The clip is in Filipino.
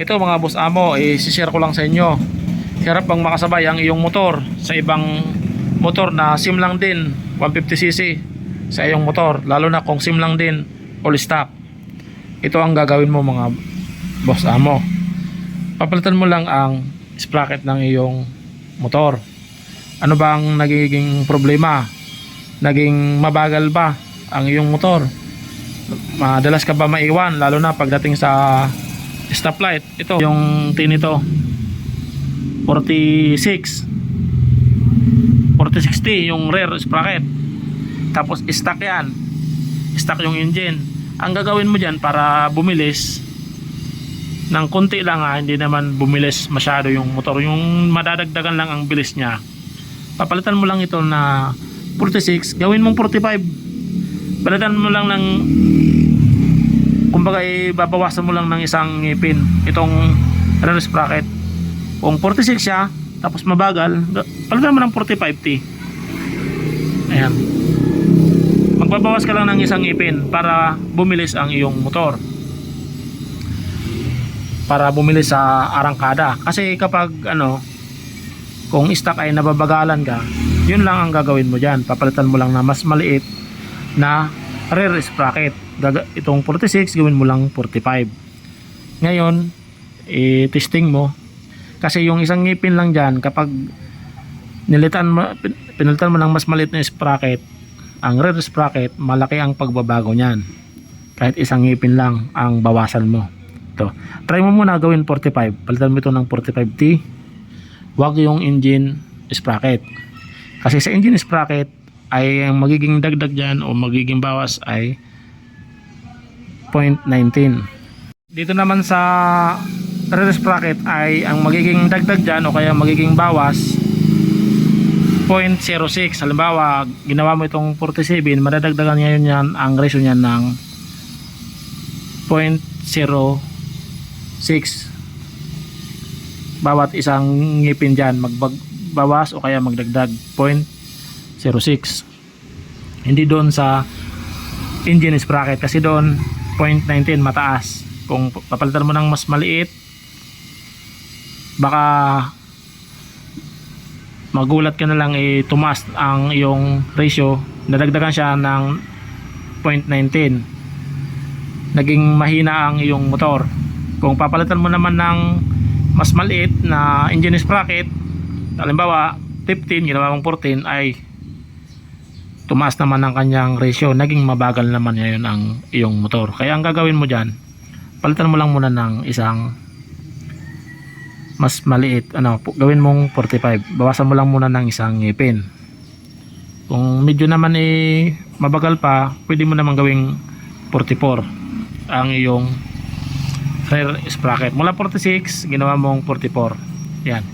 Ito mga boss amo, i-share ko lang sa inyo. Hirap bang makasabay ang iyong motor sa ibang motor na sim lang din, 150cc sa iyong motor, lalo na kung sim lang din, all stock. Ito ang gagawin mo mga boss amo. Papalitan mo lang ang sprocket ng iyong motor. Ano ba ang nagiging problema? Naging mabagal ba ang iyong motor? Madalas ka ba maiwan lalo na pagdating sa stoplight? Ito yung tin nito 4060 yung rear sprocket, tapos stock yan, stock yung engine. Ang gagawin mo dyan para bumilis ng konti lang, hindi naman bumilis masyado yung motor, yung madadagdagan lang ang bilis nya, papalitan mo lang ito na 46, gawin mong 45. Palitan mo lang ng, kumbaga babawasan mo lang ng isang ngipin itong rear sprocket. Kung 46 siya tapos mabagal, palitan mo ng 45T. Ayan, magbabawas ka lang ng isang ngipin para bumilis ang iyong motor, para bumilis sa arangkada. Kasi kapag kung stock ay nababagalan ka, yun lang ang gagawin mo dyan. Papalitan mo lang na mas maliit na rear sprocket. Itong 46 gawin mo lang 45. Ngayon i-testing mo, kasi yung isang ngipin lang dyan, kapag pinalitan mo ng mas maliit na sprocket, ang rear sprocket, malaki ang pagbabago nyan. Kahit isang ngipin lang ang bawasan mo. Ito, try mo muna gawin 45. Palitan mo ito ng 45T. Huwag yung engine sprocket, kasi sa engine sprocket ay ang magiging dagdag dyan o magiging bawas ay 0.19. Dito naman sa rear sprocket ay ang magiging dagdag dyan o kaya magiging bawas 0.06. Halimbawa ginawa mo itong 47, madadagdagan ngayon yan ang ratio niyan ng 0.06 bawat isang ngipin dyan, magbawas o kaya magdagdag 0.06. Hindi doon sa engine sprocket, kasi doon 0.19 mataas. Kung papalitan mo ng mas maliit, baka magulat ka na lang, tumaas ang iyong ratio, nadagdagan siya ng 0.19, naging mahina ang iyong motor. Kung papalitan mo naman ng mas maliit na engine sprocket, halimbawa 15, ginawa mong 14, ay tumaas naman ang kanyang ratio, naging mabagal naman ngayon ang iyong motor. Kaya ang gagawin mo dyan, palitan mo lang muna ng isang mas maliit, gawin mong 45, bawasan mo lang muna ng isang ngipin. Kung medyo naman mabagal pa, pwede mo naman gawing 44 ang iyong rear sprocket. Mula 46 ginawa mong 44. Yan.